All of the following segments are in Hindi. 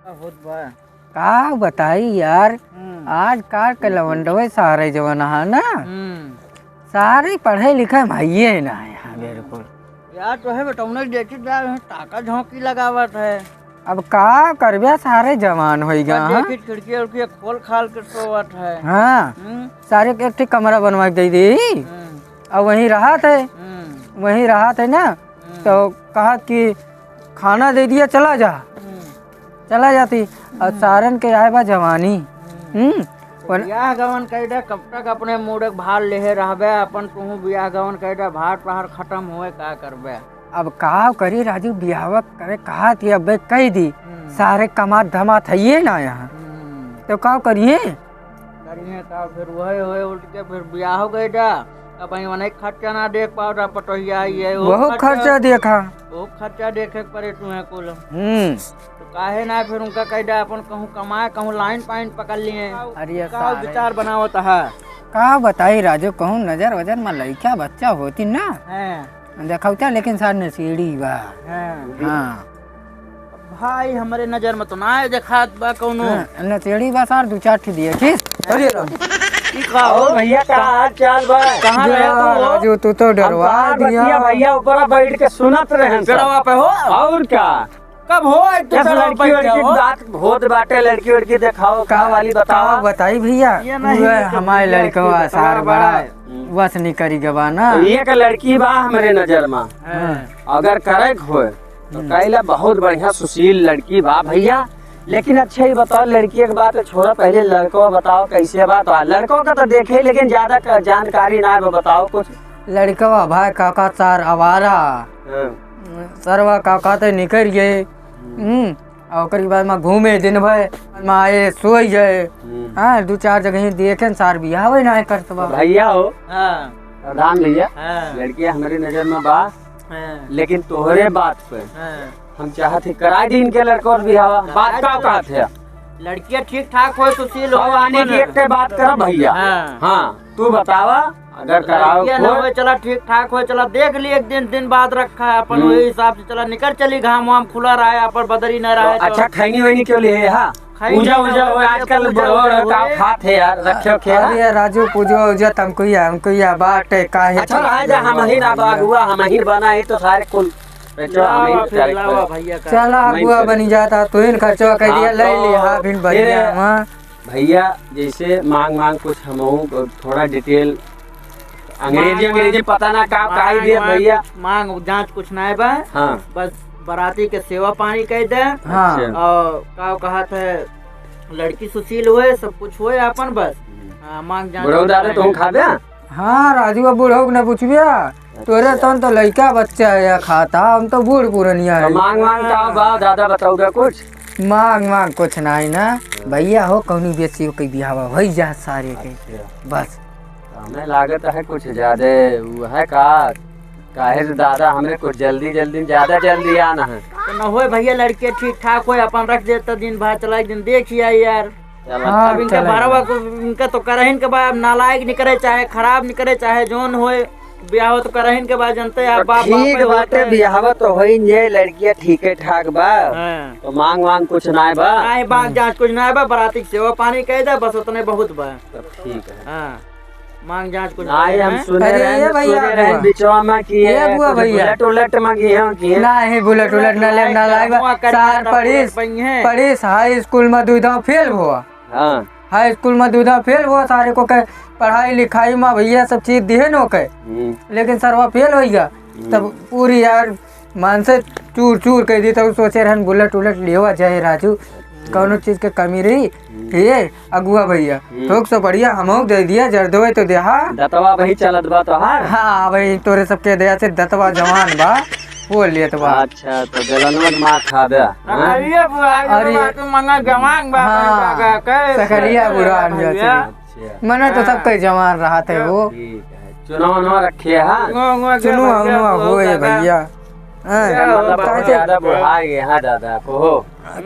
बहुत बा। का बताई यार, आज काल के लवंडवे सारे जवाना है ना, सारे पढ़े लिखे भाइये ना है यहाँ बिल्कुल। यार तो है बेटा उन्हें देखी जा टाका झोंकी लगावत है। अब का करबे, सारे जवान हो गया। हाँ खिड़की उड़की खोल खाल के सोवत है। हाँ, सारे एक ठीक कमरा बनवा के दे दी और वहीं रहा थे, वहीं रहा थे ना। तो कहा कि खाना दे दिया, चला जा, चला जाती। और सारन के आए बा जवानी। बियाह गवन कैदा कब तक अपने मूड भार ले रहबे, अपन तू बियाह गवन कैदा भार पहाड़ खत्म हुए का करबे। अब का करी राजू, बियाह करे कहा थी, अब कह दी सारे कमात धमात है ना यहाँ, तो का करिए का फिर वही हुए उठ के फिर बियाह हो गए दा। अब वही खर्चा ना देख पाओ दा पटोहिया ये बहुत खर्चा देखा, वो खर्चा देखे पड़े तुम्हें कुल। तो काहे ना फिर उनका कैदा अपन कहूँ कमाए, कहूँ लाइन पाइन पकड़ लिए। अरे का विचार बनाओ है का बताई राजू, कहूँ नजर वजर में लड़का बच्चा होती ना देखा, लेकिन सार नसीड़ी बा। हाँ भाई हमारे नजर में तो ना है देखा बा कौनो नसीड़ी बा सार, दो चार ठीक दिए। अरे भैया का हाल चाल बा? कहाँ रहे राजू, तू तो डरवा दिया। भैया ऊपर बैठ के सुनत रहे पे हो और क्या कब हो लड़की वड़की बात होत बाटे, लड़की वड़की दिखाओ का वाली बताओ। बताई भैया, हमारे लड़का सार बड़ा बस नहीं करी गवा ना। एक लड़की बा हमारे नजर में, अगर करे हो तो कैला बहुत बढ़िया सुशील लड़की बा भैया। लेकिन अच्छा ही बताओ, लड़की के बात छोड़ा, पहले लड़को बताओ कैसे बात। लड़कों का तो देखे लेकिन ज्यादा जानकारी ना है, बताओ कुछ। लड़का भाई काका सार आवारा सरवा काका तो निकल गए। और बाद में घूमे दिन भर में आए सोई जाए। हाँ, दो चार जगह देखे सार बियाह हो ना करतबा भैया हो प्रधान भैया। लड़की हमारी नजर में बा, लेकिन तोहरे बात पे हम चाहते करा दी इनके लड़कों बिहावा। बात का बात है, लड़कियां ठीक ठाक हो, सुशील हो, आने की एक बात करो भैया। हाँ तू बतावा, अगर कराओ हो चला ठीक ठाक हो, चला देख ली एक दिन बाद रखा है अपन वही हिसाब से चला निकल चली, घाम वाम खुला रहा है पर बदरी न रहा है। अच्छा खैनी वैनी क्यों लिए? हाँ पूजा उजा आजकल का खात है यार, रखो खे। अरे राजू पूजा उजा हमको बात काहे। अच्छा हम ही ना बागुआ, हम ही बनाए तो सारे कुल चला अगुआ बनी जाता, तो इन खर्चा कर दिया ले लिया फिर भैया। जैसे मांग कुछ हम थोड़ा डिटेल अंग्रेजी पता ना का दिया भैया। मांग जांच कुछ ना है बा। हाँ बस बराती के सेवा पानी कह दे। हाँ और का कहा था लड़की सुशील हुए, सब कुछ हुए अपन बस। मांग जांच तुम खा दे। हाँ राजू बूढ़ो न पूछबिया, तोरे तो लड़का बच्चा है खाता, हम तो बूढ़ पुरनिया है। मांग का ज्यादा बताओगे कुछ? मांग कुछ नहीं ना भैया, हो कौनी बेची कोई बिहावा हो जा सारे के बस। हमें लागत है कुछ ज्यादा वो है काहे दादा, हमें कुछ जल्दी ज्यादा जल्दी आना है। तो न हो भैया, लड़के ठीक ठाक हो अपन रख देता, दिन भर चला दिन देखिए यार। अब इनका भरवा को इनका तो करहिन के बाद नालायक निकले चाहे खराब निकले चाहे जोन होए, ब्याह तो करहिन के बाद जनते आप बाप ठीक बाटे, ब्याह तो होइन जे, लड़कियां ठीक है ठाक बा। तो मांग कुछ ना है बा, नहीं मांग जांच कुछ ना है बा, बराती की सेवा पानी कह दे बस, उतने बहुत बा। ठीक है। हां मांग जांच कुछ नहीं, हम सुने रहे बिचवा में की है भैया बुलेट में की नहीं, बुलेट न ले ना लाइबा। सार पढ़िस हाई स्कूल में दूधा फेल हुआ। हां हाई स्कूल में दूधा फेल हुआ, सारे को के पढ़ाई लिखाई में भैया सब चीज दिए नो के, लेकिन सरवा फेल हो गया। तब पूरी यार मन से चूर कह दी, तो सोचे रहन बुलेट लेवा जाए राजू, कौनो चीज के कमी रही ये अगुआ भैया ठोक से बढ़िया हम दे दिया जर्दवे तो दे। दतवा भाई चलत बा तो हाँ भाई तोरे सबके दया से दतवा जवान बा बोल लिया तो बा। अच्छा तो जलनवा मार खा दे। अरे मंगा जवान बा सकरिया बुरा मने तो सब कई जवान रहा थे वो। चुनाव रखे है चुनाव हुए भैया, ज्यादा बुढ़ा गए हैं दादा को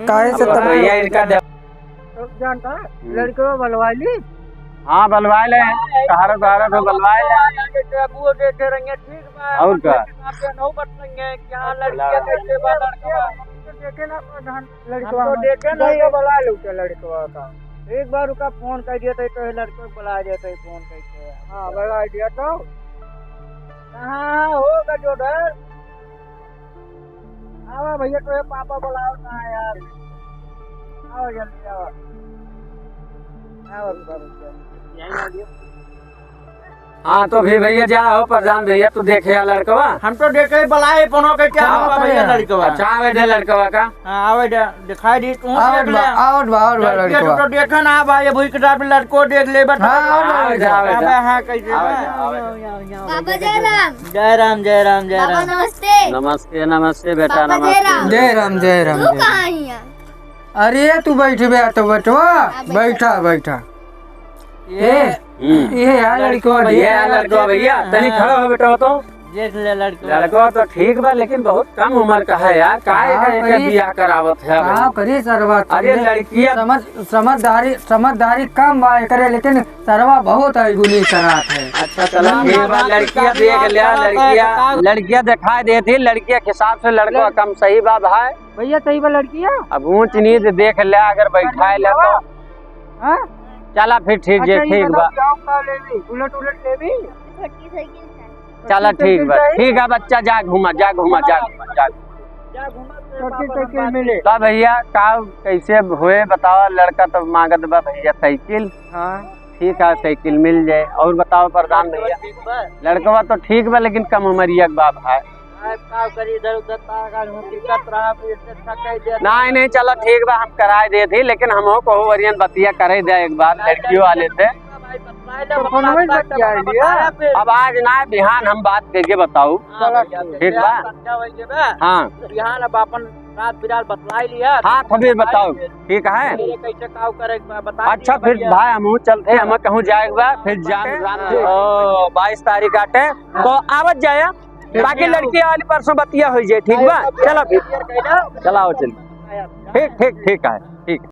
काहे से तब भैया इनका जानता लड़के बलवा ली। हाँ बलवा ले, सहारा तो बलवा ले। ठीक और क्या क्या लड़कियां कैसे देखे ना प्रधान लड़कवा तो देखे नहीं है बुला लो के लड़कवा का एक बार उसका फोन कर दिया तो लड़के को बुला देते फोन करके हां बुला दिया तो कहां होगा जो डर आवा भैया तो पापा बुलाओ ना यार आओ जल्दी आओ आओ यहीं आ गया। हाँ तो भी भैया जाओ प्रधान भैया तू देखे या लड़कवा हम तो देखे बुलाए पनो के क्या हुआ भैया लड़कवा अच्छा आवे दे लड़कवा का हां आवे दिखाई दी तू और लड़कवा तो देखा ना भाई भूख के डाल लड़को देख ले बता हाँ, अबे हां कैसे पापा जय राम। जय राम जय राम जय पापा राम नमस्ते। नमस्ते नमस्ते बेटा पापा जय राम। जय राम जय राम तू जय कहाँ है? राम। अरे तू बैठ बे तो बटवा बैठा बैठा ये यार लड़कवा ये लड़कवा भैया तनी खड़ा हो बेटा तो देख ले लड़को लड़कवा तो ठीक बा लेकिन बहुत कम उम्र का है यार काहे का बियाह करावत है कहाँ करी सरवा अरे लड़कियां समझदारी कम बा करे लेकिन सरवा बहुत है गुनी करात है। अच्छा चलो ठीक बा लड़कियां देख लिया लड़कियां दिखाई देती लड़कियां के हिसाब से लड़का कम सही बा भाई भैया सही बा लड़कियां अब ऊंच नीच देख लिया अगर बैठाए ले तो हां चला फिर ठीक है ठीक बा उलट उलट लेबी छोटी साइकिल है। चला ठीक बा ठीक है बच्चा जा घूमा जा छोटी साइकिल मिले तो भैया का कैसे हुए बताओ लड़का तो मांगत बा भैया साइकिल हां ठीक है साइकिल मिल जाए और बताओ प्रधान भैया लड़कवा तो ठीक बा लेकिन कम उम्रिया के बाप है करी इधर उधर दिक्कत रहा फिर से थकाई दे नहीं चलो ठीक बा हम कराए दे थी लेकिन हम को वरियन बतिया करे दे एक बार लड़कियों वाले से अब आज ना बिहान हम बात करके बताऊ ठीक बा हाँ बिहान अब अपन रात बिरात बतला लिया हाँ तो फिर बताओ ठीक है कैसे काव करे बता अच्छा फिर भाई हम चलते हम कहूँ जाएगा फिर जान 22 तारीख आटे तो आवत जाए बाकी लड़की वाली परसों बतिया हो जाए ठीक बा चलो फिर चलाओ चल ठीक है ठीक